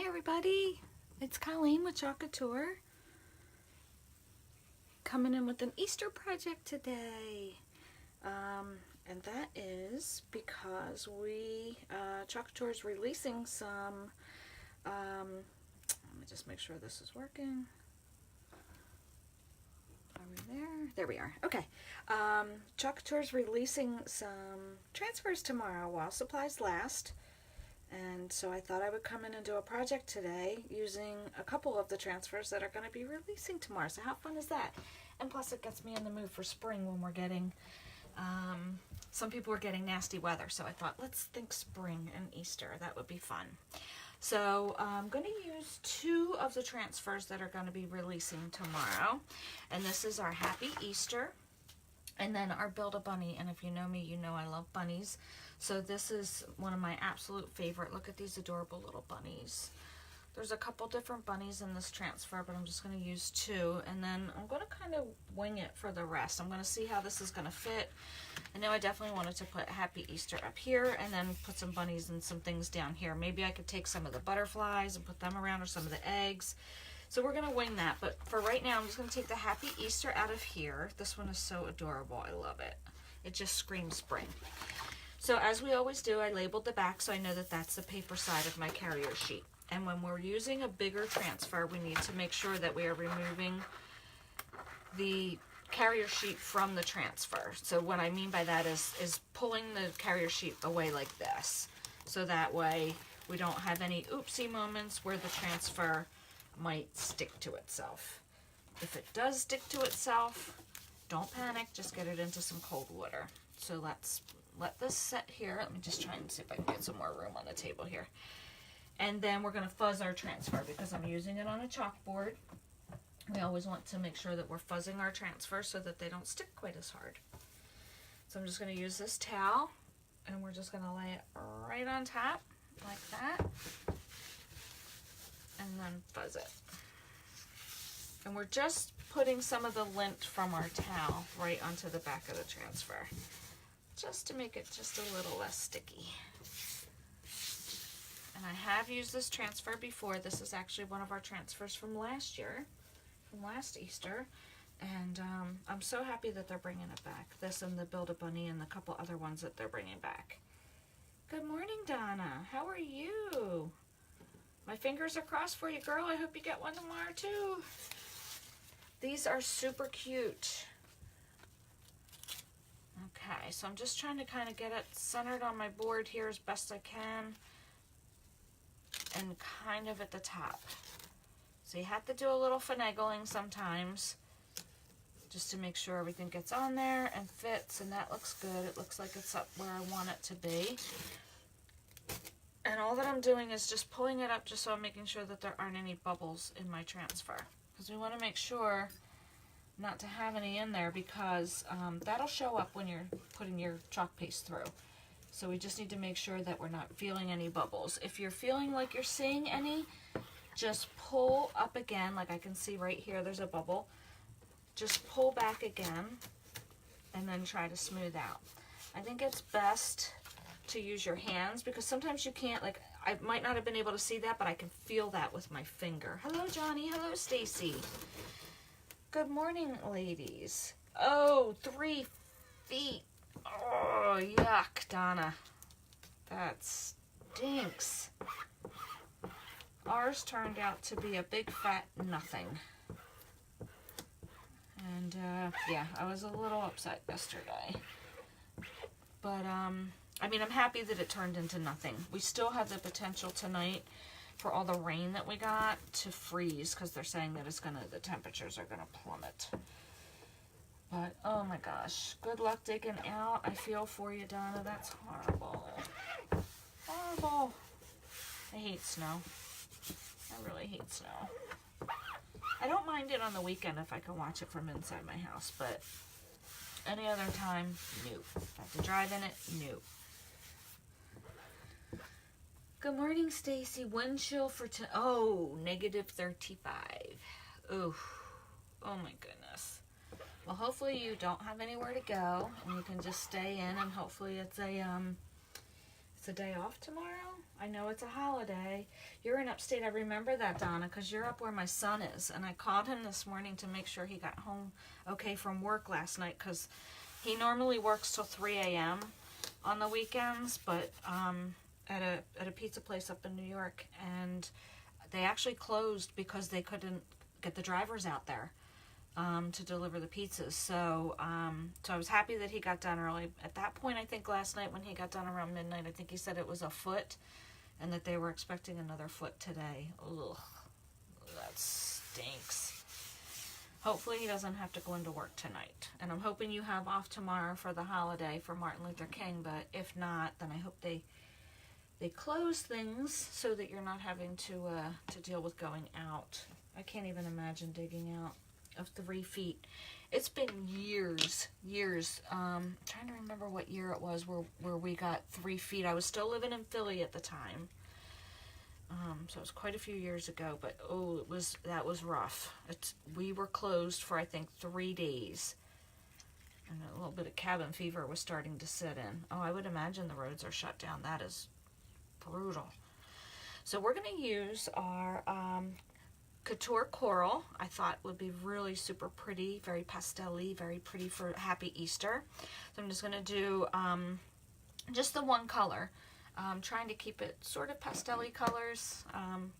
everybody, it's Colleen with Couture, coming in with an Easter project today. And that is because Couture is releasing some, let me just make sure this is working. Are we there? There we are. Okay. Couture is releasing some transfers tomorrow while supplies last. And so I thought I would come in and do a project today using a couple of the transfers that are going to be releasing tomorrow. So how fun is that? And plus it gets me in the mood for spring when we're getting, some people are getting nasty weather. So I thought, let's think spring and Easter. That would be fun. So I'm going to use two of the transfers that are going to be releasing tomorrow. And this is our Happy Easter and then our Build a Bunny. And if you know me, you know I love bunnies. So this is one of my absolute favorite. Look at these adorable little bunnies. There's a couple different bunnies in this transfer, but I'm just going to use two. And then I'm going to kind of wing it for the rest. I'm going to see how this is going to fit. I know I definitely wanted to put Happy Easter up here and then put some bunnies and some things down here. Maybe I could take some of the butterflies and put them around, or some of the eggs. So we're going to wing that. But for right now, I'm just going to take the Happy Easter out of here. This one is so adorable. I love it. It just screams spring. So as we always do, I labeled the back so I know that that's the paper side of my carrier sheet. And when we're using a bigger transfer, we need to make sure that we are removing the carrier sheet from the transfer. So what I mean by that is pulling the carrier sheet away like this. So that way we don't have any oopsie moments where the transfer might stick to itself. If it does stick to itself, don't panic, just get it into some cold water. So let's let this set here. Let me just try and see if I can get some more room on the table here. And then we're going to fuzz our transfer because I'm using it on a chalkboard. We always want to make sure that we're fuzzing our transfer so that they don't stick quite as hard. So I'm just going to use this towel and we're just going to lay it right on top like that. And then fuzz it. And we're just putting some of the lint from our towel right onto the back of the transfer, just to make it just a little less sticky. And I have used this transfer before. This is actually one of our transfers from last year, from last Easter. And I'm so happy that they're bringing it back. This and the Build a Bunny and the couple other ones that they're bringing back. Good morning, Donna. How are you? My fingers are crossed for you, girl. I hope you get one tomorrow, too. These are super cute. Okay, so I'm just trying to kind of get it centered on my board here as best I can. And kind of at the top. So you have to do a little finagling sometimes just to make sure everything gets on there and fits, and that looks good. It looks like it's up where I want it to be. And all that I'm doing is just pulling it up just so I'm making sure that there aren't any bubbles in my transfer, because we want to make sure not to have any in there, because that'll show up when you're putting your chalk paste through. So we just need to make sure that we're not feeling any bubbles. If you're feeling like you're seeing any, just pull up again. Like I can see right here, there's a bubble. Just pull back again and then try to smooth out. I think it's best to use your hands because sometimes you can't, like I might not have been able to see that, but I can feel that with my finger. Hello, Johnny. Hello, Stacy. Good morning, ladies. Oh, 3 feet. Oh, yuck, Donna. That stinks. Ours turned out to be a big fat nothing. And, yeah, I was a little upset yesterday. But, I mean, I'm happy that it turned into nothing. We still have the potential tonight for all the rain that we got to freeze, because they're saying that the temperatures are gonna plummet. But, oh my gosh, good luck digging out. I feel for you, Donna. That's horrible. Horrible. I hate snow. I really hate snow. I don't mind it on the weekend if I can watch it from inside my house, but any other time, no. I have to drive in it, no. Good morning, Stacy. Wind chill for negative 35. Ooh. Oh my goodness. Well, hopefully you don't have anywhere to go and you can just stay in, and hopefully it's the day off tomorrow? I know it's a holiday. You're in upstate. I remember that, Donna, because you're up where my son is. And I called him this morning to make sure he got home okay from work last night, because he normally works till 3 a.m. on the weekends, but at a pizza place up in New York, and they actually closed because they couldn't get the drivers out there to deliver the pizzas. So I was happy that he got done early. At that point, I think last night when he got done around midnight, I think he said it was a foot, and that they were expecting another foot today. Ugh, that stinks. Hopefully he doesn't have to go into work tonight. And I'm hoping you have off tomorrow for the holiday for Martin Luther King, but if not, then I hope they close things so that you're not having to deal with going out. I can't even imagine digging out of 3 feet. It's been years. Trying to remember what year it was where we got 3 feet. I was still living in Philly at the time. So it was quite a few years ago, but that was rough. We were closed for I think 3 days. And a little bit of cabin fever was starting to set in. Oh, I would imagine the roads are shut down. That is brutal. So we're going to use our Couture Coral. I thought would be really super pretty, very pastel-y, very pretty for Happy Easter. So I'm just going to do just the one color. Trying to keep it sort of pastel-y colors.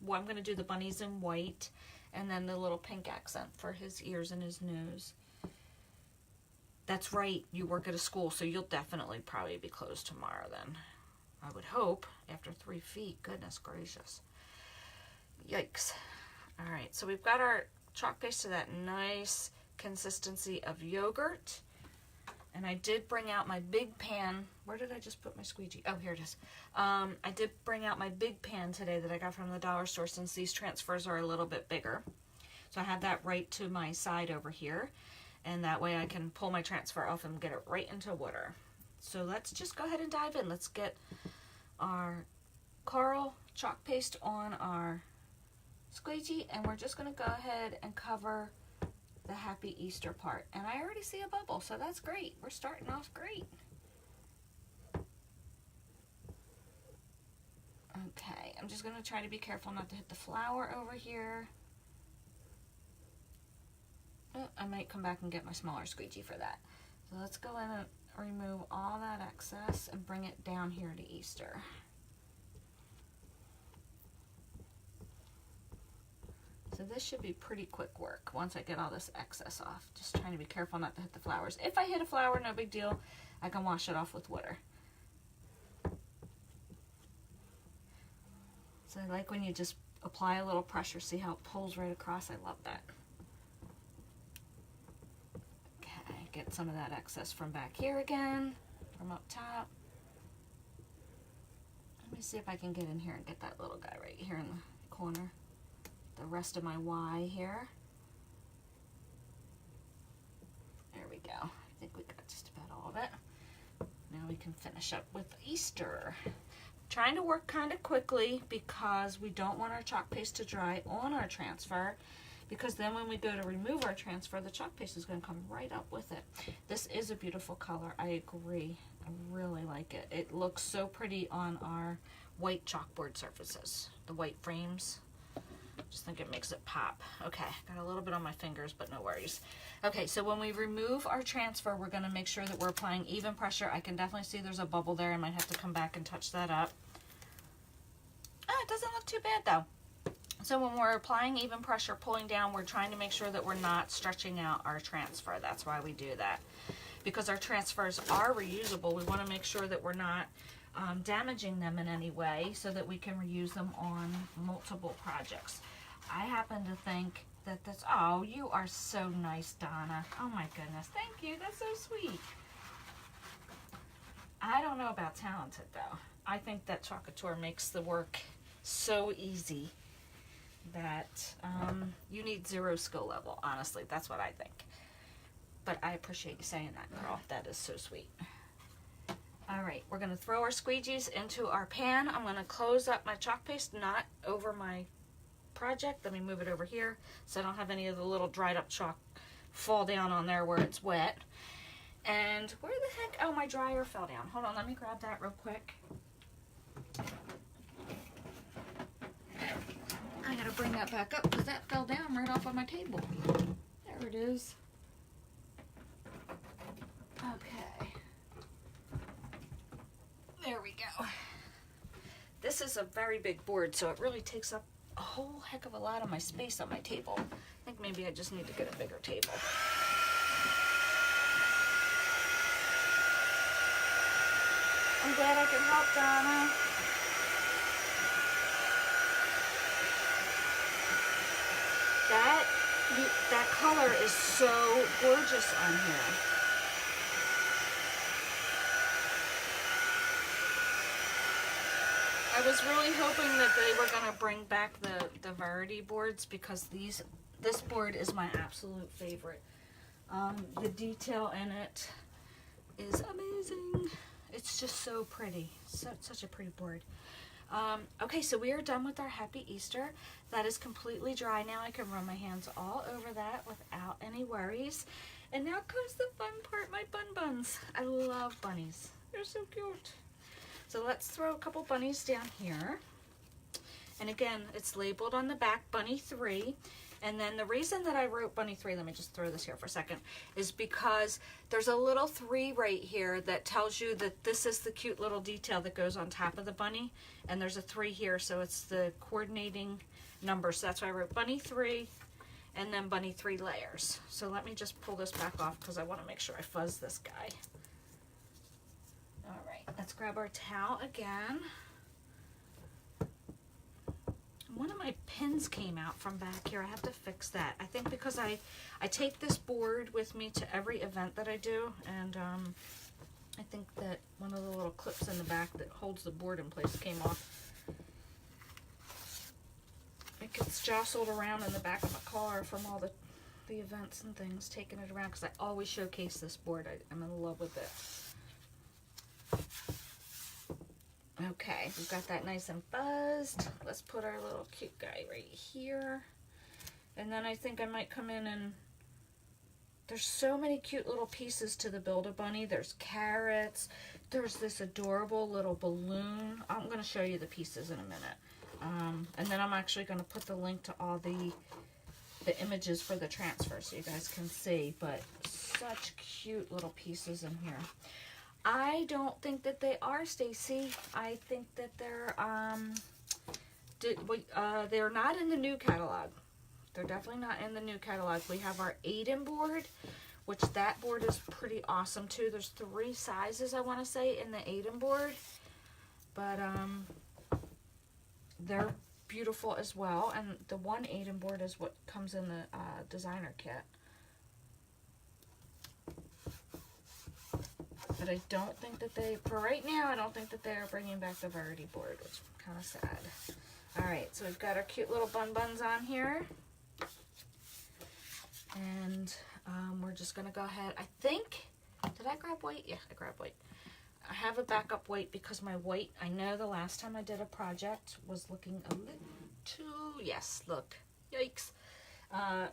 Well, I'm going to do the bunnies in white, and then the little pink accent for his ears and his nose. That's right, you work at a school, so you'll definitely probably be closed tomorrow then. I would hope, after 3 feet. Goodness gracious. Yikes. Alright, so we've got our chalk paste to that nice consistency of yogurt. And I did bring out my big pan. Where did I just put my squeegee? Oh, here it is. I did bring out my big pan today that I got from the dollar store, since these transfers are a little bit bigger. So I have that right to my side over here. And that way I can pull my transfer off and get it right into water. So let's just go ahead and dive in. Let's get our coral chalk paste on our squeegee, and we're just going to go ahead and cover the Happy Easter part. And I already see a bubble, so that's great. We're starting off great. Okay, I'm just going to try to be careful not to hit the flower over here. Oh, I might come back and get my smaller squeegee for that. So let's go in and remove all that excess and bring it down here to Easter. So this should be pretty quick work once I get all this excess off. Just trying to be careful not to hit the flowers. If I hit a flower, no big deal. I can wash it off with water. So I like when you just apply a little pressure. See how it pulls right across? I love that. Okay, get some of that excess from back here again, from up top. Let me see if I can get in here and get that little guy right here in the corner. The rest of my Y here. There we go. I think we got just about all of it. Now we can finish up with Easter. Trying to work kind of quickly because we don't want our chalk paste to dry on our transfer, because then when we go to remove our transfer, the chalk paste is going to come right up with it. This is a beautiful color. I agree. I really like it. It looks so pretty on our white chalkboard surfaces, the white frames. Just think it makes it pop. Okay, got a little bit on my fingers, but no worries. Okay, so when we remove our transfer, we're going to make sure that we're applying even pressure. I can definitely see there's a bubble there. I might have to come back and touch that up. Ah, it doesn't look too bad though. So when we're applying even pressure, pulling down, we're trying to make sure that we're not stretching out our transfer. That's why we do that. Because our transfers are reusable, we want to make sure that we're not damaging them in any way, so that we can reuse them on multiple projects. I happen to think that that's, oh, you are so nice, Donna. Oh my goodness, thank you, that's so sweet. I don't know about talented though. I think that Couture makes the work so easy that you need 0 skill level, honestly. That's what I think. But I appreciate you saying that, girl. That is so sweet. All right, we're going to throw our squeegees into our pan. I'm going to close up my chalk paste, not over my project. Let me move it over here so I don't have any of the little dried up chalk fall down on there where it's wet. And where the heck? Oh, my dryer fell down. Hold on, let me grab that real quick. bring that back up because that fell down right off of my table. There it is. Okay. There we go. This is a very big board, so it really takes up a whole heck of a lot of my space on my table. I think maybe I just need to get a bigger table. I'm glad I could help, Donna. That color is so gorgeous on here. I was really hoping that they were going to bring back the Verity boards because this board is my absolute favorite. The detail in it is amazing. It's just so pretty. Such a pretty board. Okay, so we are done with our Happy Easter. That is completely dry now. I can run my hands all over that without any worries. And now comes the fun part, my bun buns. I love bunnies. They're so cute. So let's throw a couple bunnies down here. And again, it's labeled on the back, Bunny 3. And then the reason that I wrote Bunny 3, let me just throw this here for a second, is because there's a little 3 right here that tells you that this is the cute little detail that goes on top of the bunny. And there's a 3 here, so it's the coordinating number. So that's why I wrote Bunny 3 and then Bunny 3 layers. So let me just pull this back off because I want to make sure I fuzz this guy. All right, let's grab our towel again. One of my pins came out from back here. I have to fix that. I think because I take this board with me to every event that I do, and I think that one of the little clips in the back that holds the board in place came off. It gets jostled around in the back of my car from all the events and things, taking it around because I always showcase this board. I'm in love with it. Okay, we've got that nice and buzzed. Let's put our little cute guy right here. And then I think I might come in and there's so many cute little pieces to the Build-A-Bunny. There's carrots. There's this adorable little balloon. I'm going to show you the pieces in a minute. And then I'm actually going to put the link to all the images for the transfer so you guys can see. But such cute little pieces in here. I don't think that they are, Stacy. I think that they're not in the new catalog. They're definitely not in the new catalog. We have our Aiden board, which that board is pretty awesome too. There's 3 sizes, I want to say, in the Aiden board. But they're beautiful as well. And the one Aiden board is what comes in the designer kit. But I don't think that for right now, I don't think that they're bringing back the Verity board, which is kind of sad. All right, so we've got our cute little bun buns on here. And we're just going to go ahead. I think, did I grab white? Yeah, I grabbed white. I have a backup white because my white, I know the last time I did a project was looking a little too, yes, look, yikes.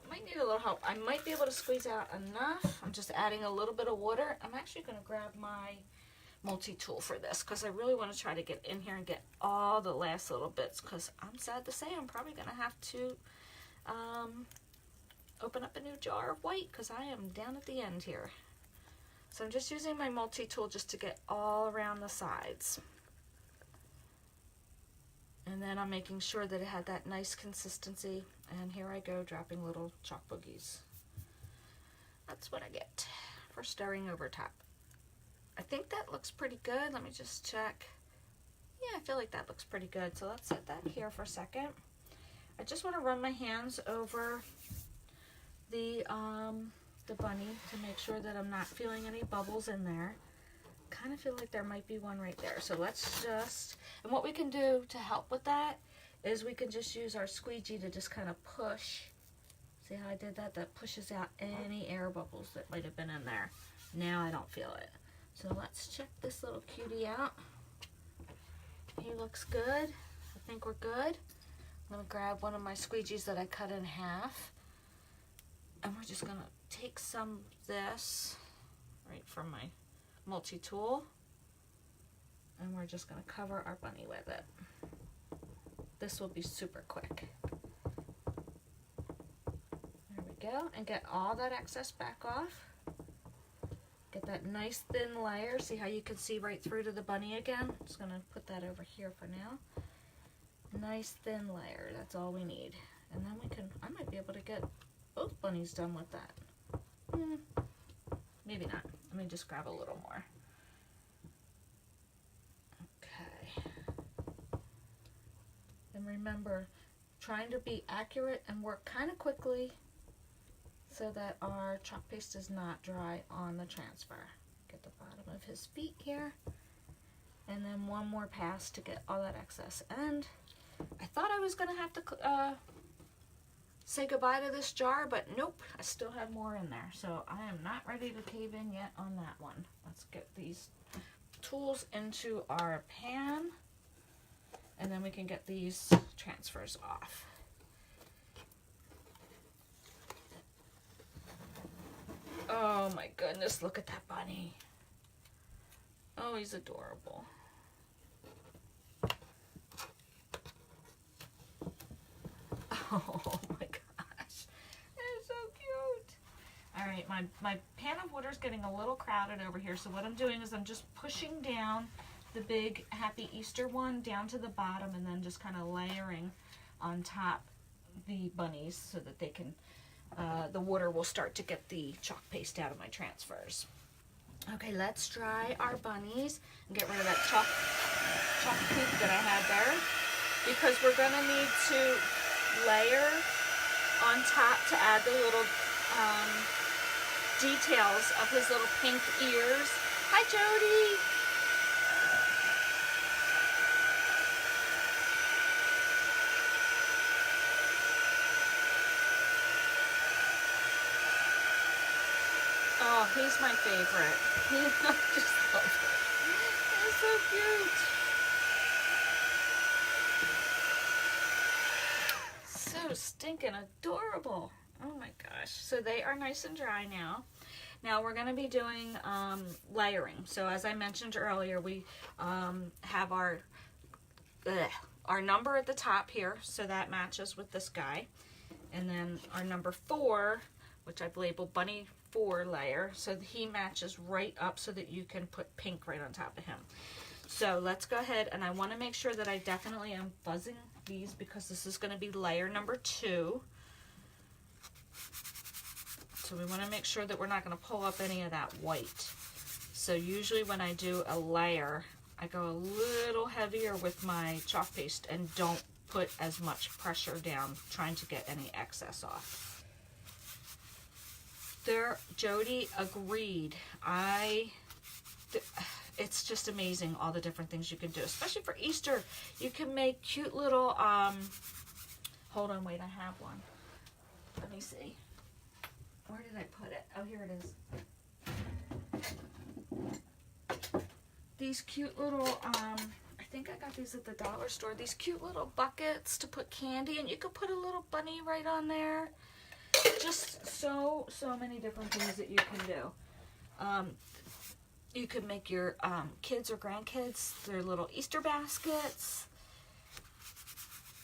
Might need a little help. I might be able to squeeze out enough. I'm just adding a little bit of water. I'm actually going to grab my multi-tool for this because I really want to try to get in here and get all the last little bits because I'm sad to say I'm probably going to have to open up a new jar of white because I am down at the end here. So I'm just using my multi-tool just to get all around the sides. And then I'm making sure that it had that nice consistency. And here I go, dropping little chalk boogies. That's what I get for stirring over top. I think that looks pretty good. Let me just check. Yeah, I feel like that looks pretty good. So let's set that here for a second. I just want to run my hands over the bunny to make sure that I'm not feeling any bubbles in there. Kind of feel like there might be one right there. So let's just, and what we can do to help with that is we can just use our squeegee to just kind of push. See how I did that? That pushes out any air bubbles that might have been in there. Now I don't feel it. So let's check this little cutie out. He looks good. I think we're good. I'm going to grab one of my squeegees that I cut in half. And we're just going to take some of this right from my multi-tool. And we're just going to cover our bunny with it. This will be super quick. go. And get all that excess back off. Get that nice thin layer. See how you can see right through to the bunny again? Just gonna put that over here for now. Nice thin layer, that's all we need. And then we can, I might be able to get both bunnies done with that. Maybe not. Let me just grab a little more. Okay. And remember, trying to be accurate and work kind of quickly so that our chalk paste is not dry on the transfer. Get the bottom of his feet here. And then one more pass to get all that excess. And I thought I was gonna have to say goodbye to this jar, but nope, I still have more in there. So I am not ready to cave in yet on that one. Let's get these tools into our pan, and then we can get these transfers off. Oh my goodness, look at that bunny. Oh, he's adorable. Oh my gosh, that's so cute. All right, my pan of water is getting a little crowded over here, so what I'm doing is I'm just pushing down the big Happy Easter one down to the bottom, and then just kind of layering on top the bunnies so that they can, the water will start to get the chalk paste out of my transfers. Okay, let's dry our bunnies and get rid of that chalk poop that I had there, because we're gonna need to layer on top to add the little details of his little pink ears. Hi, Jody. Oh, he's my favorite. I just love it. He's so cute. So stinking adorable. Oh my gosh. So they are nice and dry now. Now we're going to be doing layering. So as I mentioned earlier, we have our number at the top here, so that matches with this guy. And then our number 4, which I've labeled Bunny 4 layer, so he matches right up so that you can put pink right on top of him. So let's go ahead, and I want to make sure that I definitely am buzzing these, because this is going to be layer number 2. So we want to make sure that we're not going to pull up any of that white. So usually when I do a layer, I go a little heavier with my chalk paste and don't put as much pressure down trying to get any excess off. There, Jody agreed. It's just amazing all the different things you can do, especially for Easter. You can make cute little, hold on, wait, I have one. Let me see. Where did I put it? Oh, here it is. These cute little, I think I got these at the dollar store. These cute little buckets to put candy, and you could put a little bunny right on there. Just so many different things that you can do. You could make your kids or grandkids their little Easter baskets.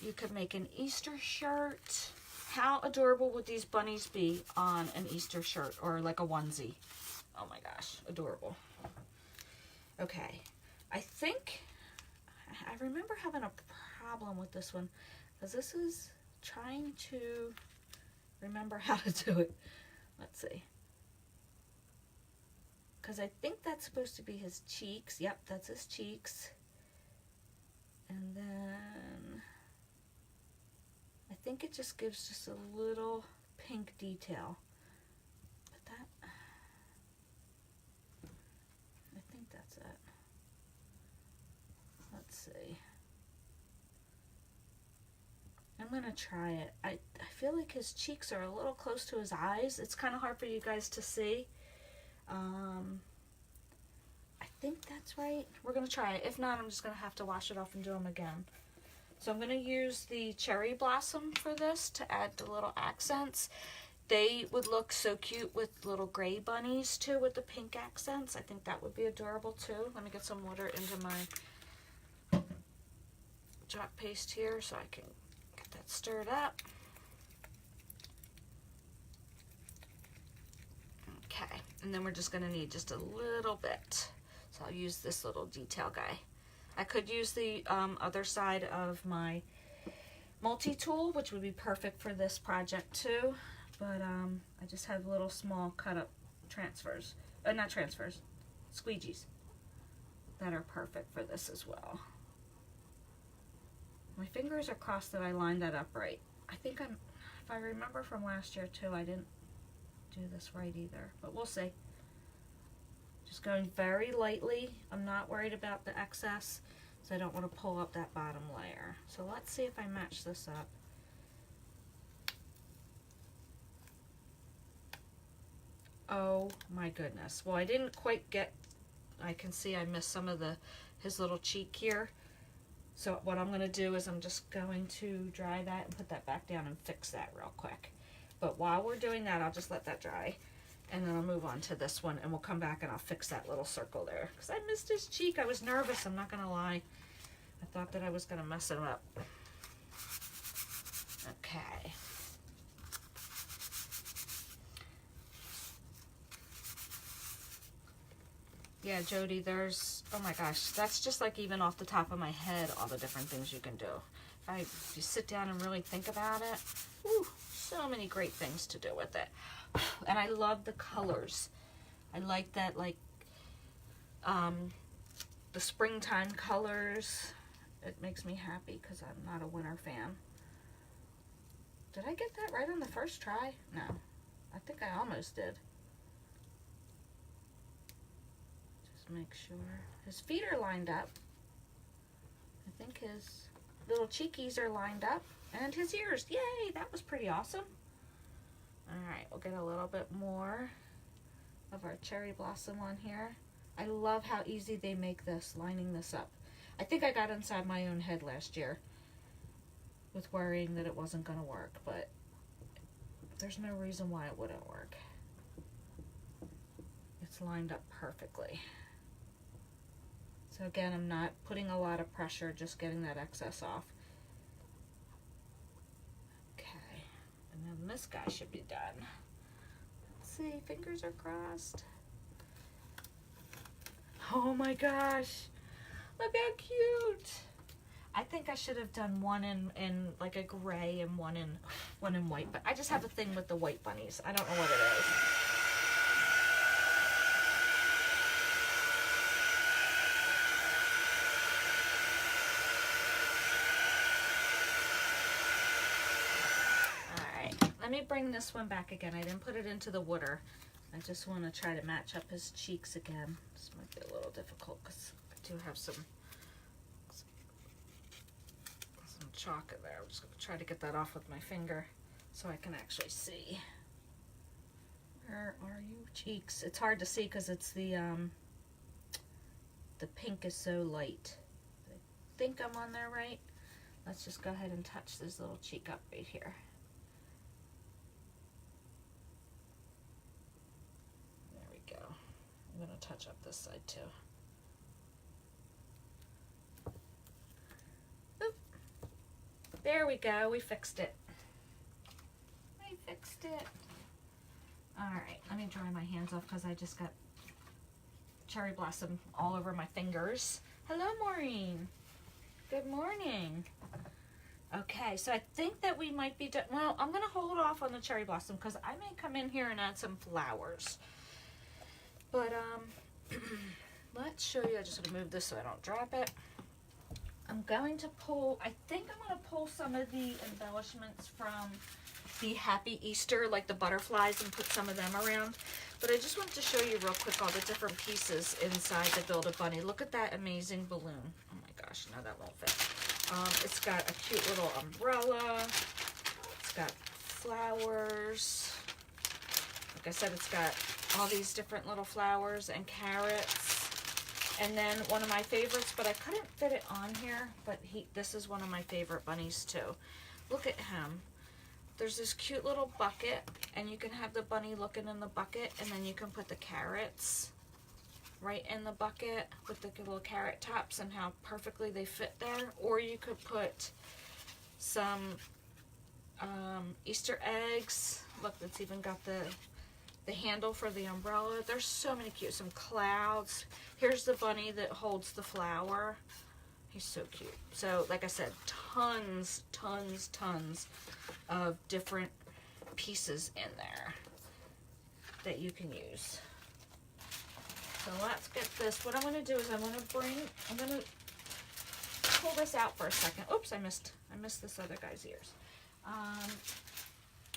You could make an Easter shirt. How adorable would these bunnies be on an Easter shirt or like a onesie? Oh my gosh, adorable. Okay, I think I remember having a problem with this one, because this is trying to remember how to do it. Let's see. Because I think that's supposed to be his cheeks. Yep, that's his cheeks. And then I think it just gives just a little pink detail. But that, I think that's it. Let's see. I'm gonna try it. I feel like his cheeks are a little close to his eyes. It's kind of hard for you guys to see. I think that's right. We're gonna try it. If not, I'm just gonna have to wash it off and do them again. So I'm gonna use the cherry blossom for this to add the little accents. They would look so cute with little gray bunnies too, with the pink accents. I think that would be adorable too. Let me get some water into my chalk paste here so I can get that stirred up. Okay, and then we're just gonna need just a little bit. So I'll use this little detail guy. I could use the other side of my multi-tool, which would be perfect for this project too, but I just have little small cut up transfers, not transfers, squeegees that are perfect for this as well. My fingers are crossed that I lined that up right. I think if I remember from last year too, I didn't do this right either, but we'll see. Just going very lightly. I'm not worried about the excess, so I don't want to pull up that bottom layer. So let's see if I match this up. Oh my goodness. Well, I didn't quite get, I can see I missed some of his little cheek here. So what I'm going to do is I'm just going to dry that and put that back down and fix that real quick. But while we're doing that, I'll just let that dry. And then I'll move on to this one, and we'll come back and I'll fix that little circle there. Because I missed his cheek. I was nervous, I'm not going to lie. I thought that I was going to mess it up. Okay. Yeah, Jody, there's, oh my gosh, that's just like even off the top of my head, all the different things you can do. If you sit down and really think about it, whew, so many great things to do with it. And I love the colors. I like that, like, the springtime colors. It makes me happy because I'm not a winter fan. Did I get that right on the first try? No. I think I almost did. Just make sure. His feet are lined up. I think his little cheekies are lined up. And his ears. Yay! That was pretty awesome. Alright, we'll get a little bit more of our cherry blossom on here. I love how easy they make this, lining this up. I think I got inside my own head last year with worrying that it wasn't going to work, but there's no reason why it wouldn't work. It's lined up perfectly. So again, I'm not putting a lot of pressure, just getting that excess off. And then this guy should be done. Let's see, fingers are crossed. Oh my gosh, look how cute. I think I should have done one in like a gray and one in white, but I just have a thing with the white bunnies. I don't know what it is. Let me bring this one back again. I didn't put it into the water. I just want to try to match up his cheeks again. This might be a little difficult because I do have some chalk in there. I'm just going to try to get that off with my finger so I can actually see. Where are you, cheeks? It's hard to see because it's the pink is so light. I think I'm on there right. Let's just go ahead and touch this little cheek up right here. I'm going to touch up this side too. Oop. There we go. We fixed it. I fixed it. Alright, let me dry my hands off because I just got cherry blossom all over my fingers. Hello, Maureen. Good morning. Okay, so I think that we might be done. Well, I'm going to hold off on the cherry blossom because I may come in here and add some flowers. But, let's show you. I just want to move this so I don't drop it. I'm going to pull, I think I'm going to pull some of the embellishments from the Happy Easter, like the butterflies, and put some of them around. But I just wanted to show you real quick all the different pieces inside the Build-A-Bunny. Look at that amazing balloon. Oh my gosh, no, that won't fit. It's got a cute little umbrella. It's got flowers. Like I said, it's got all these different little flowers and carrots. And then one of my favorites, but I couldn't fit it on here, but this is one of my favorite bunnies too. Look at him. There's this cute little bucket, and you can have the bunny looking in the bucket, and then you can put the carrots right in the bucket with the little carrot tops and how perfectly they fit there. Or you could put some Easter eggs. Look, it's even got the the handle for the umbrella. There's so many cute, some clouds. Here's the bunny that holds the flower. He's so cute. So like I said, tons of different pieces in there that you can use. So let's get this. What I'm going to do is I'm going to pull this out for a second. Oops, I missed this other guy's ears.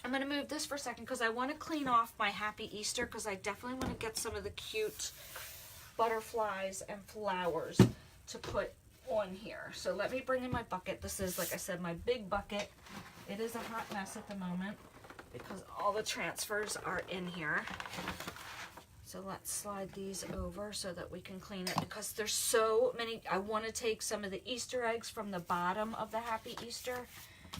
I'm going to move this for a second because I want to clean off my Happy Easter, because I definitely want to get some of the cute butterflies and flowers to put on here. So let me bring in my bucket. This is, like I said, my big bucket. It is a hot mess at the moment because all the transfers are in here. So let's slide these over so that we can clean it, because there's so many. I want to take some of the Easter eggs from the bottom of the Happy Easter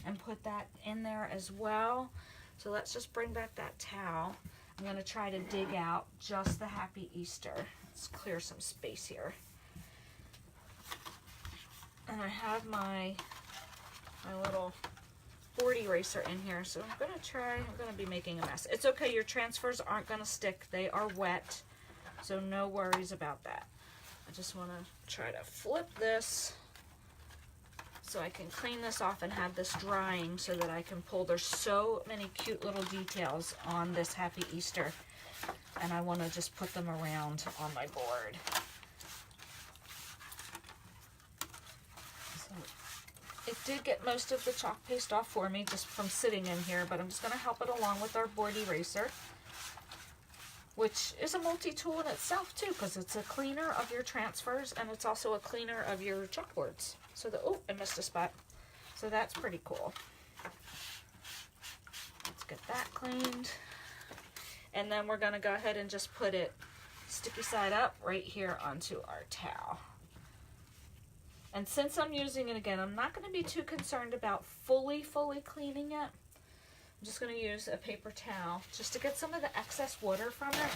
and put that in there as well. So let's just bring back that towel. I'm going to try to dig out just the Happy Easter. Let's clear some space here. And I have my little board eraser in here, so I'm going to be making a mess. It's okay, your transfers aren't going to stick. They are wet, so no worries about that. I just want to try to flip this so I can clean this off and have this drying so that I can pull. There's so many cute little details on this Happy Easter, and I want to just put them around on my board. It did get most of the chalk paste off for me just from sitting in here, but I'm just going to help it along with our board eraser, which is a multi-tool in itself too, because it's a cleaner of your transfers and it's also a cleaner of your chalkboards. So oh, I missed a spot. So that's pretty cool. Let's get that cleaned. And then we're going to go ahead and just put it sticky side up right here onto our towel. And since I'm using it again, I'm not going to be too concerned about fully cleaning it. I'm just going to use a paper towel just to get some of the excess water from it.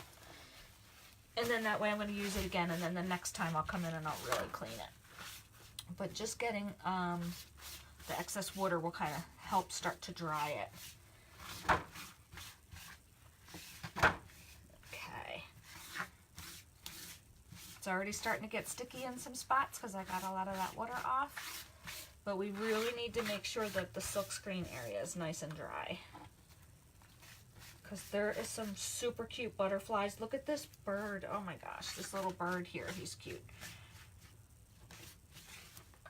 And then that way I'm going to use it again, and then the next time I'll come in and I'll really clean it. But just getting the excess water will kind of help start to dry it. It's already starting to get sticky in some spots because I got a lot of that water off. But we really need to make sure that the silkscreen area is nice and dry, because there is some super cute butterflies. Look at this bird. Oh my gosh, this little bird here. He's cute.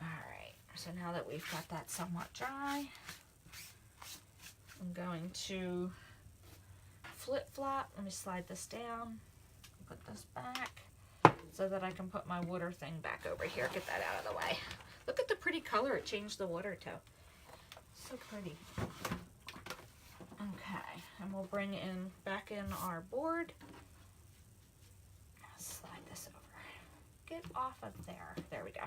Alright, so now that we've got that somewhat dry, I'm going to flip-flop. Let me slide this down, put this back, so that I can put my water thing back over here. Get that out of the way. Look at the pretty color it changed the water to. So pretty. Okay, and we'll bring in back in our board. Slide this over. Get off of there. There we go.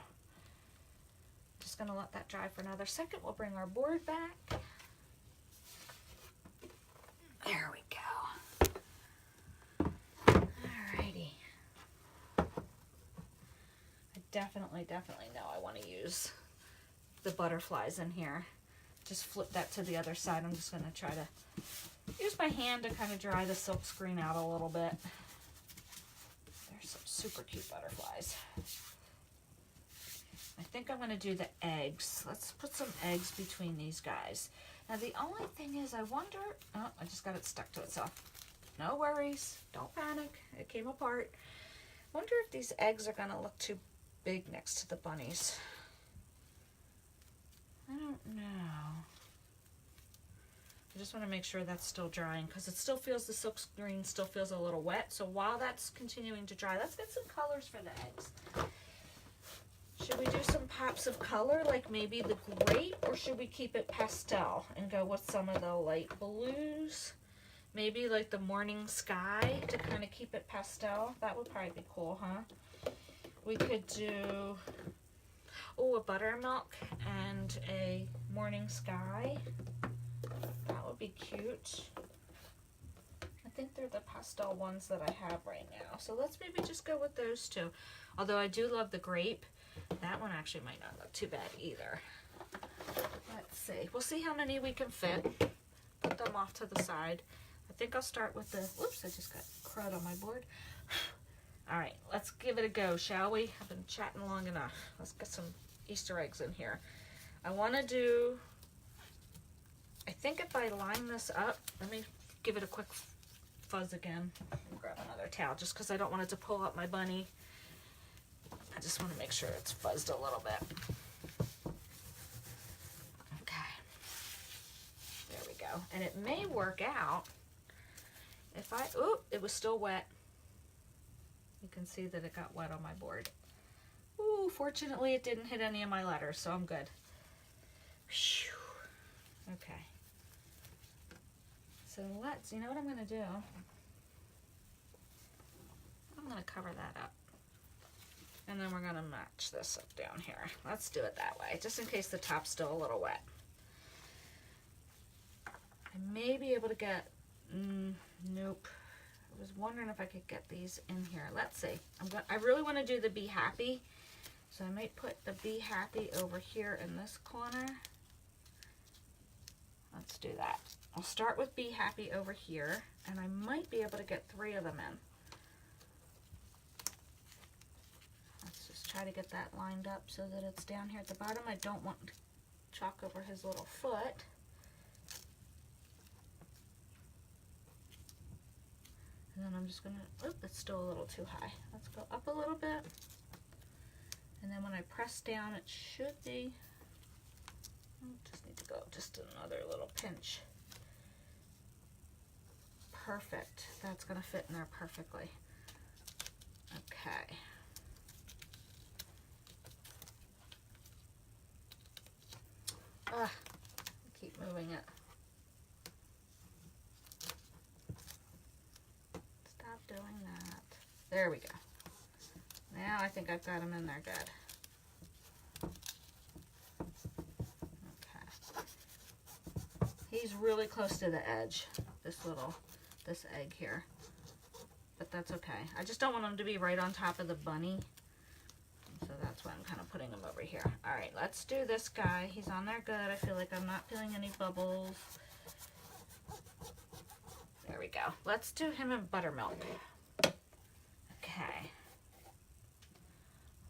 Just gonna let that dry for another second. We'll bring our board back. There we go. Alrighty. Definitely know I want to use the butterflies in here. Just flip that to the other side. I'm just going to try to use my hand to kind of dry the silk screen out a little bit. There's some super cute butterflies. I think I'm going to do the eggs. Let's put some eggs between these guys. Now the only thing is, I wonder, oh, I just got it stuck to itself. No worries, don't panic, it came apart. Wonder if these eggs are going to look too big next to the bunnies. I don't know. I just want to make sure that's still drying, because it still feels, the silk screen still feels a little wet. So while that's continuing to dry, let's get some colors for the eggs. Should we do some pops of color, like maybe the grape, or should we keep it pastel and go with some of the light blues? Maybe like the morning sky to kind of keep it pastel. That would probably be cool, huh? We could do, oh, a buttermilk and a morning sky. That would be cute. I think they're the pastel ones that I have right now. So let's maybe just go with those two. Although I do love the grape. That one actually might not look too bad either. Let's see. We'll see how many we can fit. Put them off to the side. I think I'll start with the, whoops, I just got crud on my board. All right, let's give it a go, shall we? I've been chatting long enough. Let's get some Easter eggs in here. I want to do, I think if I line this up, let me give it a quick fuzz again. Grab another towel just because I don't want it to pull up my bunny. I just want to make sure it's fuzzed a little bit. Okay. There we go. And it may work out if I, oop, it was still wet. You can see that it got wet on my board. Ooh, fortunately it didn't hit any of my letters, so I'm good. Whew. Okay. So let's, you know what I'm going to do? I'm going to cover that up. And then we're going to match this up down here. Let's do it that way, just in case the top's still a little wet. I may be able to get, nope. I was wondering if I could get these in here. Let's see. I really want to do the Be Happy. So I might put the Be Happy over here in this corner. Let's do that. I'll start with Be Happy over here, and I might be able to get 3 of them in. Let's just try to get that lined up so that it's down here at the bottom. I don't want to chalk over his little foot. And then I'm just gonna, oh, it's still a little too high. Let's go up a little bit. And then when I press down, it should be, just need to go just another little pinch. Perfect. That's gonna fit in there perfectly. Okay. Keep moving it. Stop doing that. There we go. Now I think I've got them in there good. Okay. He's really close to the edge, this egg here. But that's okay. I just don't want him to be right on top of the bunny. So that's why I'm kind of putting him over here. All right, let's do this guy. He's on there good. I feel like I'm not feeling any bubbles. There we go. Let's do him in buttermilk. Okay.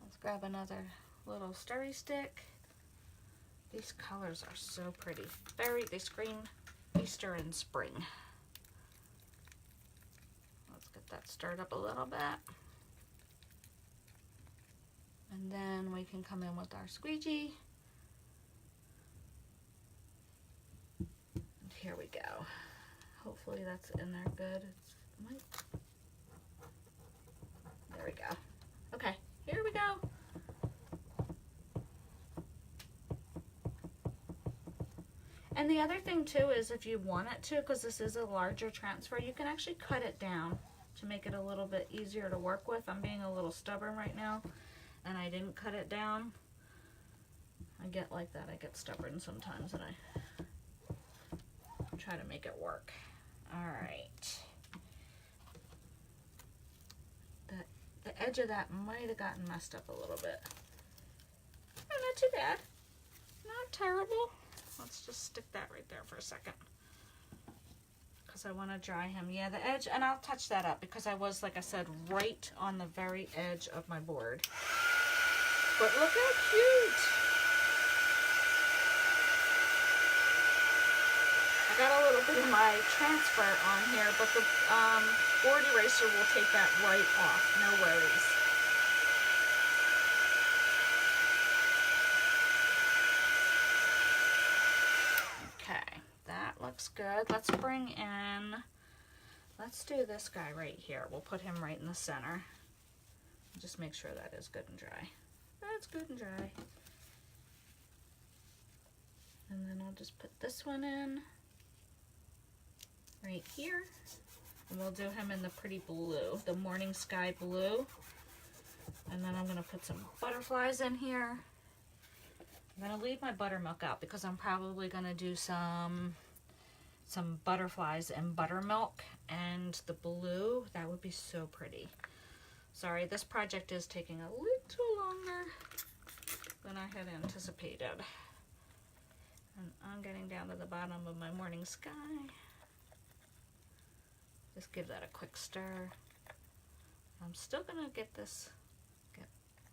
Let's grab another little stirry stick. These colors are so pretty. They scream Easter and spring. Let's get that stirred up a little bit. And then we can come in with our squeegee. And here we go. Hopefully that's in there good. There we go. Okay, here we go. And the other thing too is if you want it to, because this is a larger transfer, you can actually cut it down to make it a little bit easier to work with. I'm being a little stubborn right now, and I didn't cut it down. I get like that. I get stubborn sometimes, and I try to make it work. All right. The edge of that might have gotten messed up a little bit. Oh, not too bad. Not terrible. Let's just stick that right there for a second, because I want to dry him. Yeah, the edge, and I'll touch that up because I was, like I said, right on the very edge of my board. But look how cute. I got a little bit of my transfer on here, but the board eraser will take that right off. No worries. Okay, that looks good. Let's bring in, let's do this guy right here. We'll put him right in the center. Just make sure that is good and dry. That's good and dry. And then I'll just put this one in right here. And we'll do him in the pretty blue, the morning sky blue. And then I'm gonna put some butterflies in here. I'm gonna leave my buttermilk out because I'm probably gonna do some butterflies and buttermilk and the blue. That would be so pretty. Sorry, this project is taking a little longer than I had anticipated. And I'm getting down to the bottom of my morning sky. Just give that a quick stir. I'm still gonna get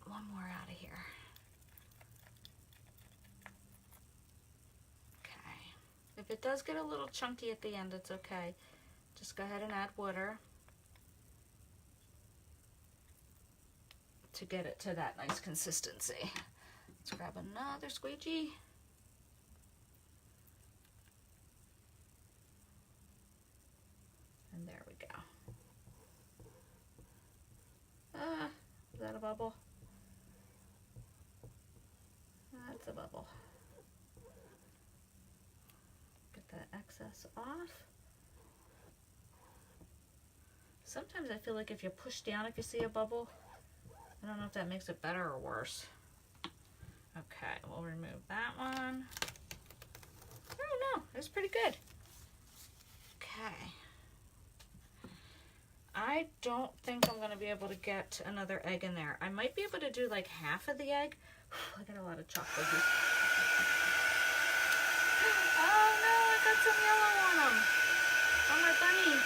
one more out of here. Okay. If it does get a little chunky at the end, it's okay. Just go ahead and add water to get it to that nice consistency. Let's grab another squeegee. And there we go. Is that a bubble? That's a bubble. Get that excess off. Sometimes I feel like if you push down, if you see a bubble, I don't know if that makes it better or worse. Okay, we'll remove that one. I don't know, it's pretty good. Okay. I don't think I'm going to be able to get another egg in there. I might be able to do like half of the egg. I got a lot of chocolate here. Oh no, I got some yellow on them. On my bunny.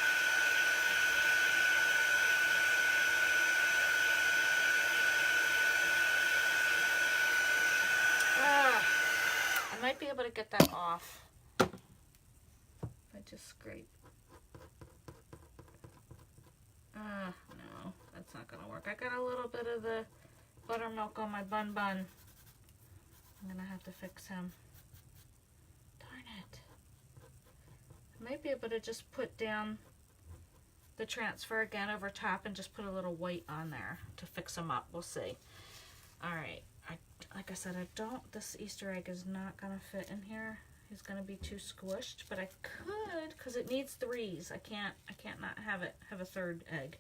I might be able to get that off. I just scrape. No, that's not gonna work. I got a little bit of the buttermilk on my bun. I'm gonna have to fix him. Darn it. I might be able to just put down the transfer again over top and just put a little white on there to fix him up. We'll see. Alright, like I said, this Easter egg is not gonna fit in here. He's gonna be too squished, but I could, because it needs 3s. I can't not have a third egg.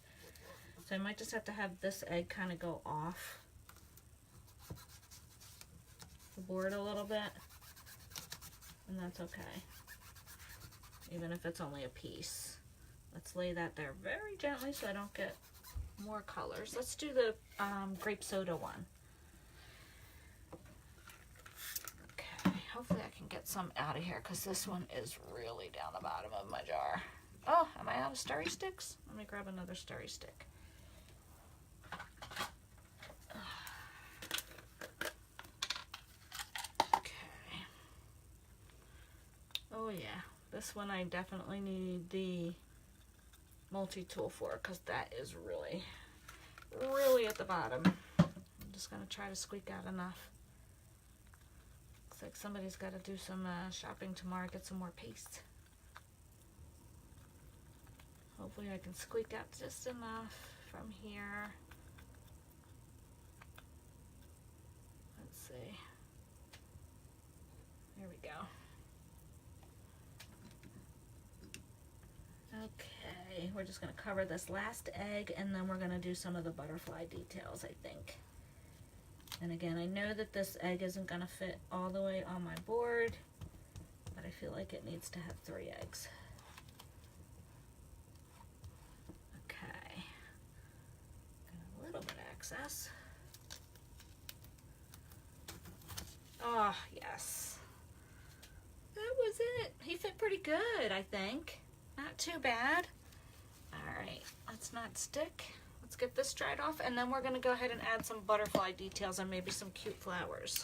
So I might just have to have this egg kind of go off the board a little bit, and that's okay. Even if it's only a piece. Let's lay that there very gently so I don't get more colors. Let's do the grape soda one. Hopefully I can get some out of here because this one is really down the bottom of my jar. Oh, am I out of stirry sticks? Let me grab another stirry stick. Okay. Oh yeah, this one I definitely need the multi-tool for because that is really, really at the bottom. I'm just going to try to squeak out enough. Like somebody's got to do some shopping tomorrow, get some more paste. Hopefully I can squeak out just enough from here. Let's see. There we go. Okay, we're just going to cover this last egg and then we're going to do some of the butterfly details, I think. And again, I know that this egg isn't going to fit all the way on my board, but I feel like it needs to have 3 eggs. Okay. Got a little bit of excess. Oh, yes. That was it. He fit pretty good, I think. Not too bad. All right, let's not stick. Let's get this dried off, and then we're going to go ahead and add some butterfly details and maybe some cute flowers.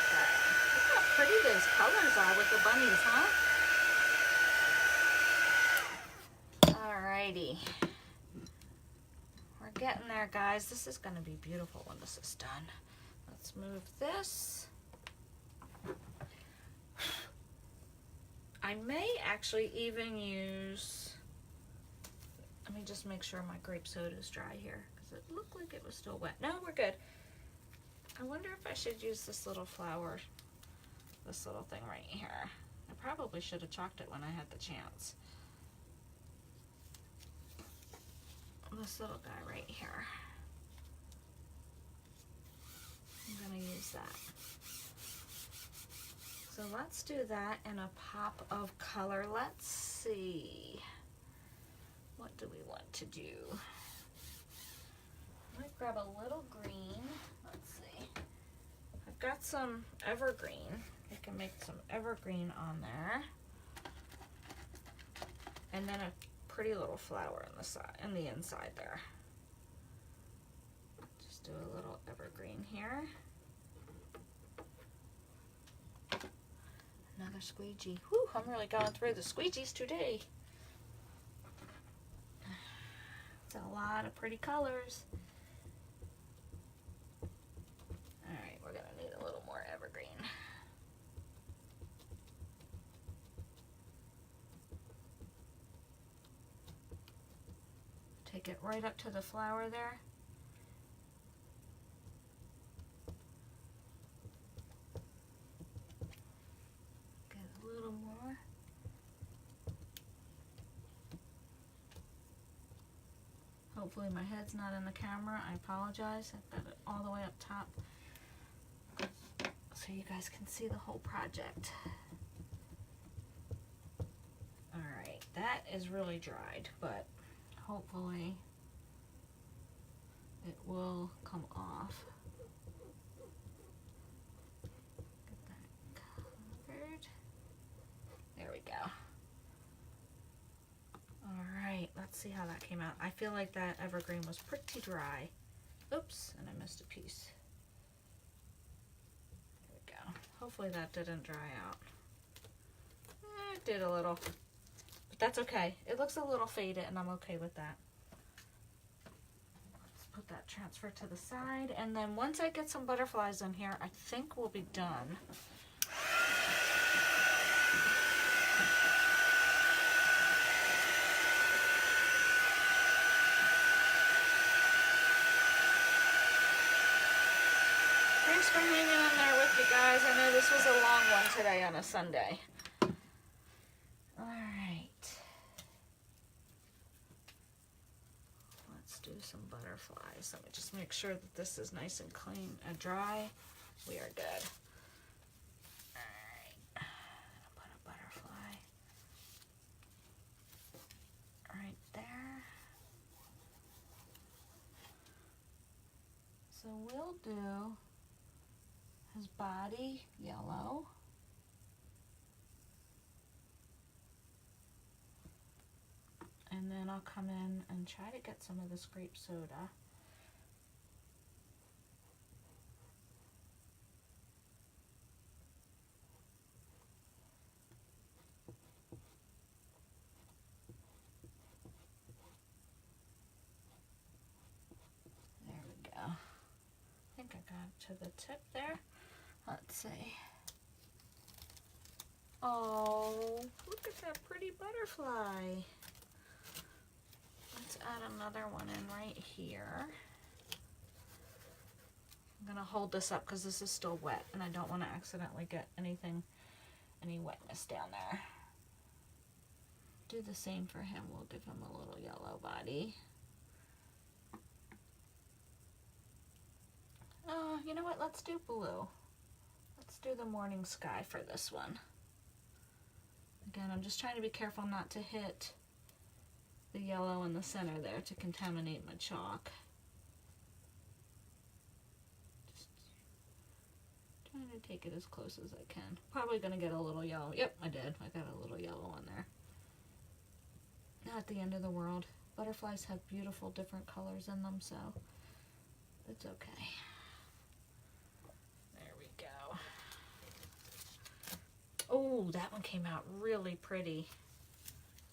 Okay. Look how pretty those colors are with the bunnies, huh? Alrighty. We're getting there, guys. This is going to be beautiful when this is done. Let's move this. I may actually even use, let me just make sure my grape soda is dry here because it looked like it was still wet. No, we're good. I wonder if I should use this little flower, this little thing right here. I probably should have chalked it when I had the chance. This little guy right here. I'm going to use that. So let's do that in a pop of color. Let's see. What do we want to do? Like grab a little green. Let's see. I've got some evergreen. I can make some evergreen on there. And then a pretty little flower in the side, in the inside there. Just do a little evergreen here. Another squeegee. Whew, I'm really going through the squeegees today. It's a lot of pretty colors. Alright, we're going to need a little more evergreen. Take it right up to the flower there. Get a little more. Hopefully my head's not in the camera. I apologize. I've got it all the way up top so you guys can see the whole project. Alright, that is really dried, but hopefully it will come off. Get that covered. There we go. Alright, let's see how that came out. I feel like that evergreen was pretty dry. Oops, and I missed a piece. There we go. Hopefully that didn't dry out. It did a little. That's okay. It looks a little faded and I'm okay with that. Let's put that transfer to the side, and then once I get some butterflies in here, I think we'll be done. Thanks for hanging in there with me, guys. I know this was a long one today on a Sunday. Do some butterflies. Let me just make sure that this is nice and clean and dry. We are good. Alright, I'm gonna put a butterfly right there. So we'll do his body yellow. And then I'll come in and try to get some of this grape soda. There we go. I think I got to the tip there. Let's see. Oh, look at that pretty butterfly. Let's add another one in right here. I'm gonna hold this up because this is still wet and I don't want to accidentally get any wetness down there. Do the same for him. We'll give him a little yellow body. You know what? Let's do blue. Let's do the morning sky for this one. Again, I'm just trying to be careful not to hit the yellow in the center there to contaminate my chalk. Just trying to take it as close as I can. Probably gonna get a little yellow. Yep, I did. I got a little yellow on there. Not the end of the world. Butterflies have beautiful different colors in them, so it's okay. There we go. Oh, that one came out really pretty.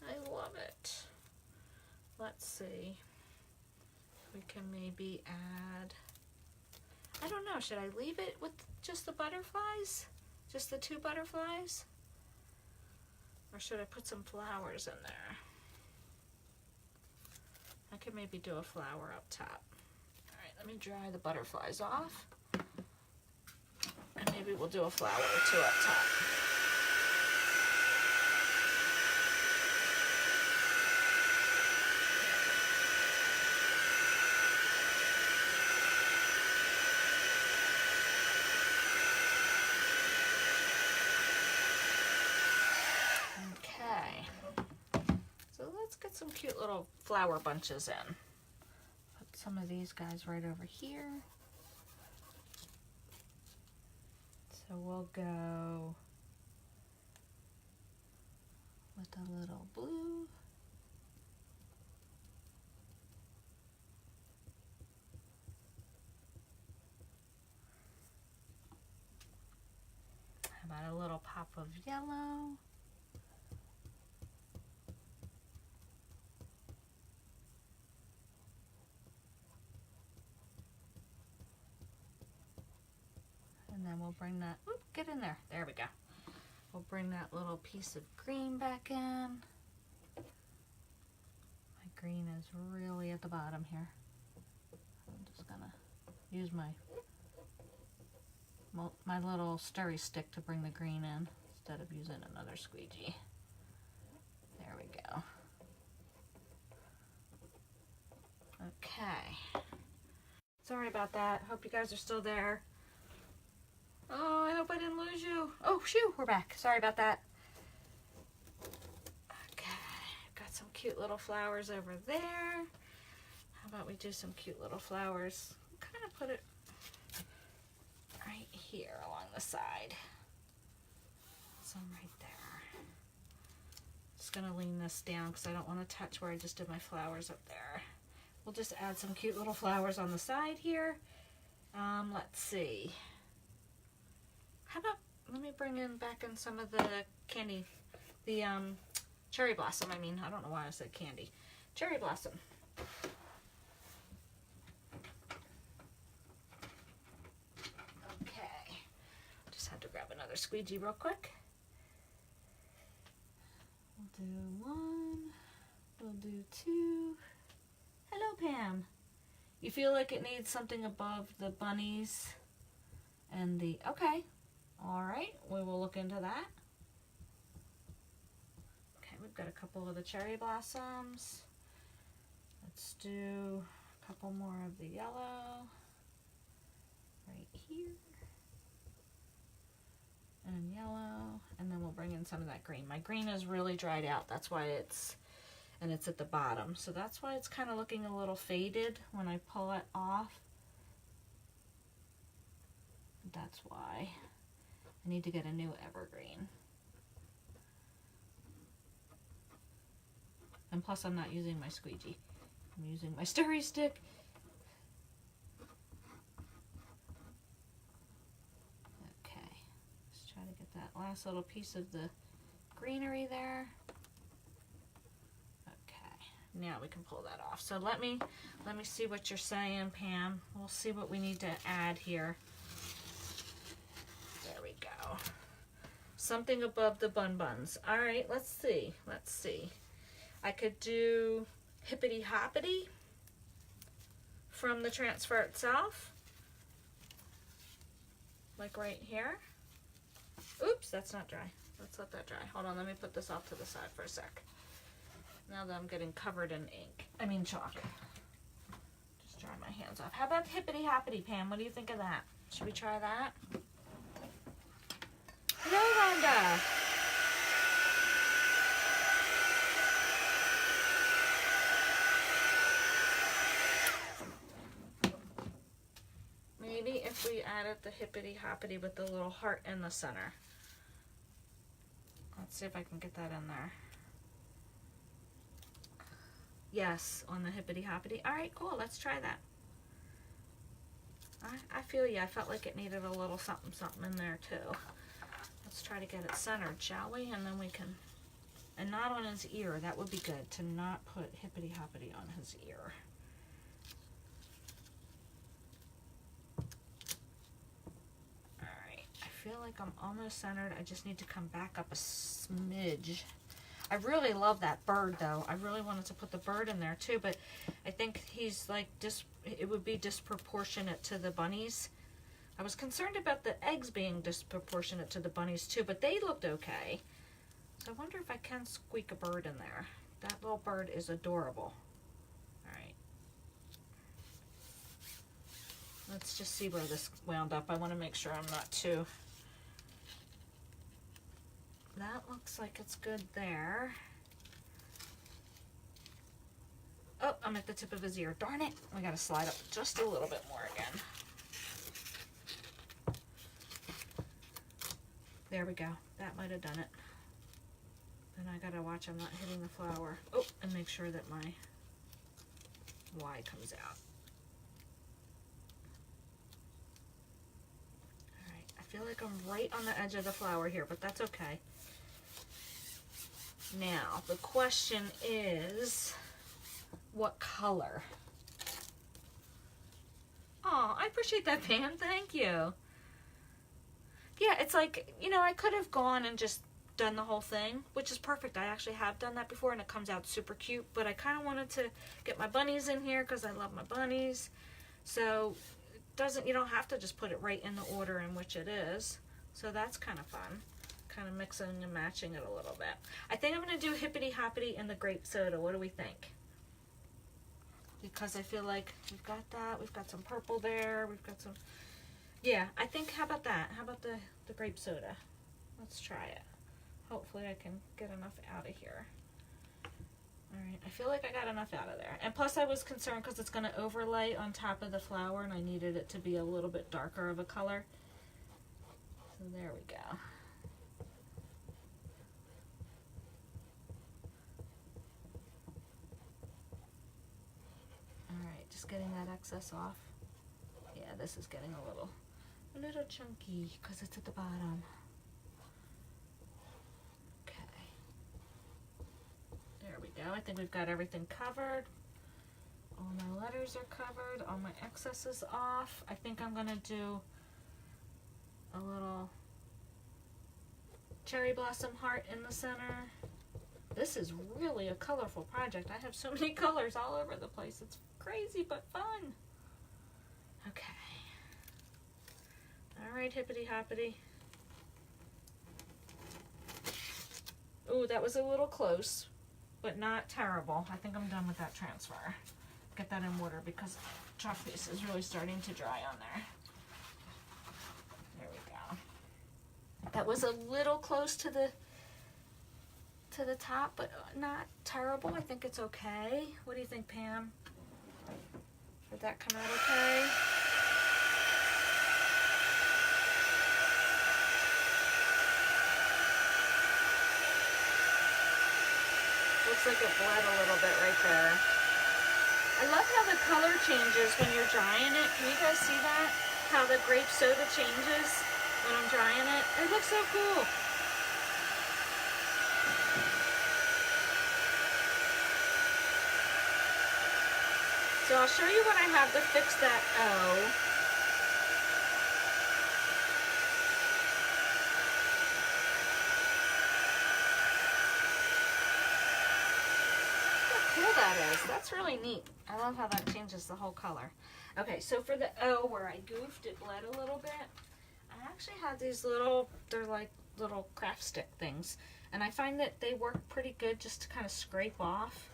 I love it. Let's see. We can maybe add, I don't know, should I leave it with just the butterflies? Just the 2 butterflies? Or should I put some flowers in there? I could maybe do a flower up top. Alright, let me dry the butterflies off. And maybe we'll do a flower or 2 up top. Some cute little flower bunches in. Put some of these guys right over here. So we'll go with a little blue. How about a little pop of yellow? And then we'll bring that, oop, get in there. There we go. We'll bring that little piece of green back in. My green is really at the bottom here. I'm just gonna use my little stirry stick to bring the green in instead of using another squeegee. There we go. Okay. Sorry about that. Hope you guys are still there. Oh, I hope I didn't lose you. Oh, shoo, we're back. Sorry about that. Okay, got some cute little flowers over there. How about we do some cute little flowers? Kind of put it right here along the side. Some right there. Just gonna lean this down because I don't want to touch where I just did my flowers up there. We'll just add some cute little flowers on the side here. Let's see. How about, let me bring in back in some of the candy, the cherry blossom. I mean, I don't know why I said candy. Cherry blossom. Okay. Just had to grab another squeegee real quick. We'll do one. We'll do two. Hello, Pam. You feel like it needs something above the bunnies and the, okay. All right, we will look into that. Okay, we've got a couple of the cherry blossoms. Let's do a couple more of the yellow right here. And yellow, and then we'll bring in some of that green. My green is really dried out. That's why it's at the bottom. So that's why it's kind of looking a little faded when I pull it off. That's why. I need to get a new evergreen. And plus I'm not using my squeegee. I'm using my stirry stick. Okay, let's try to get that last little piece of the greenery there. Okay, now we can pull that off. So let me see what you're saying, Pam. We'll see what we need to add here. Go. Something above the buns. All right, let's see. Let's see. I could do Hippity Hoppity from the transfer itself. Like right here. Oops, that's not dry. Let's let that dry. Hold on, let me put this off to the side for a sec. Now that I'm getting covered in chalk. Just dry my hands off. How about Hippity Hoppity, Pam? What do you think of that? Should we try that? Hello, Rhonda. Maybe if we added the hippity hoppity with the little heart in the center. Let's see if I can get that in there. Yes, on the hippity hoppity. All right, cool. Let's try that. I feel you. I felt like it needed a little something in there too. Let's try to get it centered, shall we? And then we can, and not on his ear. That would be good, to not put hippity hoppity on his ear. All right, I feel like I'm almost centered. I just need to come back up a smidge. I really love that bird though. I really wanted to put the bird in there too, but I think he's like, it would be disproportionate to the bunnies. I was concerned about the eggs being disproportionate to the bunnies too, but they looked okay. So I wonder if I can squeak a bird in there. That little bird is adorable. All right. Let's just see where this wound up. I want to make sure I'm not too... That looks like it's good there. Oh, I'm one at the tip of his ear. Darn it, we gotta slide up just a little bit more again. There we go. That might have done it. And I gotta watch I'm not hitting the flower. Oh, and make sure that my Y comes out. Alright, I feel like I'm right on the edge of the flower here, but that's okay. Now, the question is, what color? Oh, I appreciate that, Pam. Thank you. Yeah, it's like, you know, I could have gone and just done the whole thing, which is perfect. I actually have done that before and it comes out super cute, but I kind of wanted to get my bunnies in here because I love my bunnies. So you don't have to just put it right in the order in which it is. So that's kind of fun. Kind of mixing and matching it a little bit. I think I'm going to do Hippity Hoppity and the grape soda. What do we think? Because I feel like we've got that. We've got some purple there. We've got some... Yeah, I think, how about that? How about the grape soda? Let's try it. Hopefully I can get enough out of here. Alright, I feel like I got enough out of there. And plus I was concerned because it's going to overlay on top of the flower and I needed it to be a little bit darker of a color. So there we go. Alright, just getting that excess off. Yeah, this is getting a little chunky because it's at the bottom. Okay. There we go. I think we've got everything covered. All my letters are covered. All my excess is off. I think I'm going to do a little cherry blossom heart in the center. This is really a colorful project. I have so many colors all over the place. It's crazy but fun. Okay. Alright, hippity hoppity. Ooh, that was a little close, but not terrible. I think I'm done with that transfer. Get that in water because chalk piece is really starting to dry on there. There we go. That was a little close to the top, but not terrible. I think it's okay. What do you think, Pam? Did that come out okay? Looks like it bled a little bit right there. I love how the color changes when you're drying it. Can you guys see that? How the grape soda changes when I'm drying it? It looks so cool. So I'll show you what I have to fix that O. Look how cool that is. That's really neat. I love how that changes the whole color. Okay, so for the O where I goofed, it bled a little bit. I actually had these little, they're like little craft stick things. And I find that they work pretty good just to kind of scrape off.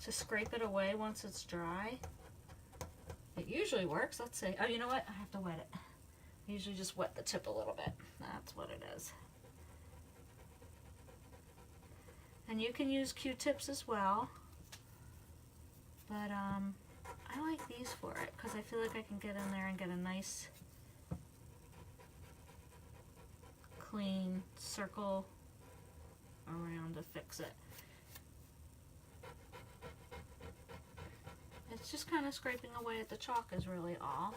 To scrape it away once it's dry. It usually works. Let's see. Oh, you know what? I have to wet it. I usually just wet the tip a little bit. That's what it is. And you can use Q-tips as well. But I like these for it because I feel like I can get in there and get a nice clean circle around to fix it. It's just kind of scraping away at the chalk is really all.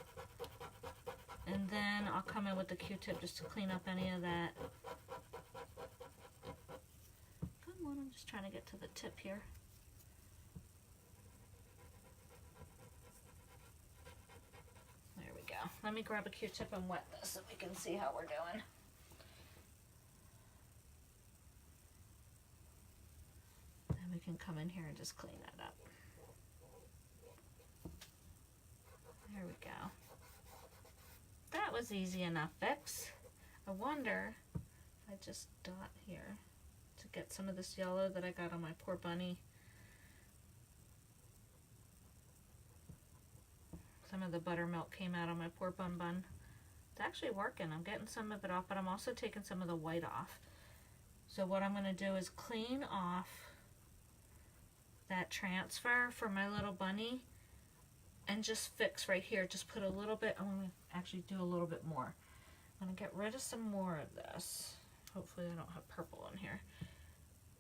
And then I'll come in with the Q-tip just to clean up any of that. Come on, I'm just trying to get to the tip here. There we go. Let me grab a Q-tip and wet this so we can see how we're doing. And we can come in here and just clean that up. There we go. That was easy enough fix. I wonder if I just dot here to get some of this yellow that I got on my poor bunny. Some of the buttermilk came out on my poor bun. It's actually working. I'm getting some of it off, but I'm also taking some of the white off. So what I'm going to do is clean off that transfer for my little bunny and just fix right here. Just put a little bit, I'm going to actually do a little bit more. I'm going to get rid of some more of this. Hopefully I don't have purple in here.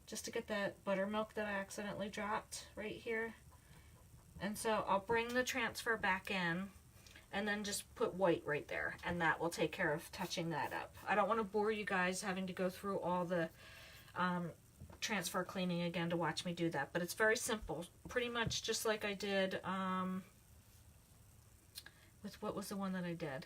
Just to get that buttermilk that I accidentally dropped right here. And so I'll bring the transfer back in and then just put white right there, and that will take care of touching that up. I don't want to bore you guys having to go through all the transfer cleaning again to watch me do that, but it's very simple, pretty much just like I did with, what was the one that I did?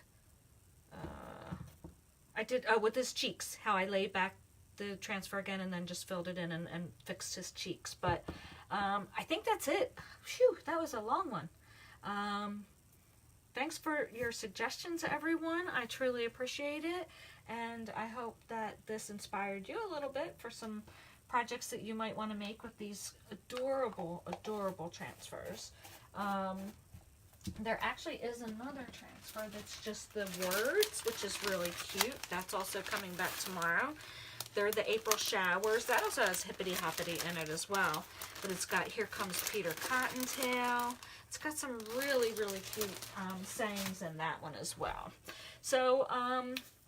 With his cheeks, how I laid back the transfer again and then just filled it in and fixed his cheeks. But I think that's it. Phew, that was a long one. Thanks for your suggestions, everyone. I truly appreciate it, and I hope that this inspired you a little bit for some projects that you might want to make with these adorable, adorable transfers. There actually is another transfer that's just the words, which is really cute. That's also coming back tomorrow. They're the April showers. That also has hippity hoppity in it as well. But it's got Here Comes Peter Cottontail. It's got some really, really cute sayings in that one as well. So,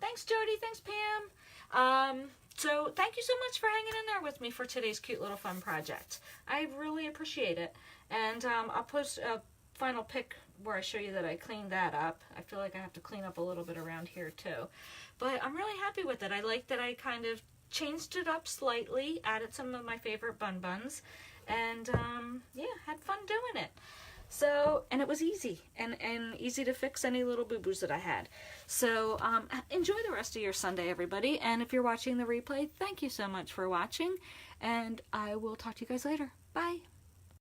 thanks Jody, thanks Pam. So thank you so much for hanging in there with me for today's cute little fun project. I really appreciate it. And I'll post a final pic where I show you that I cleaned that up. I feel like I have to clean up a little bit around here too. But I'm really happy with it. I like that I kind of changed it up slightly, added some of my favorite buns, and yeah, had fun doing it. So, and it was easy, and easy to fix any little boo-boos that I had. So, enjoy the rest of your Sunday, everybody. And if you're watching the replay, thank you so much for watching, and I will talk to you guys later. Bye.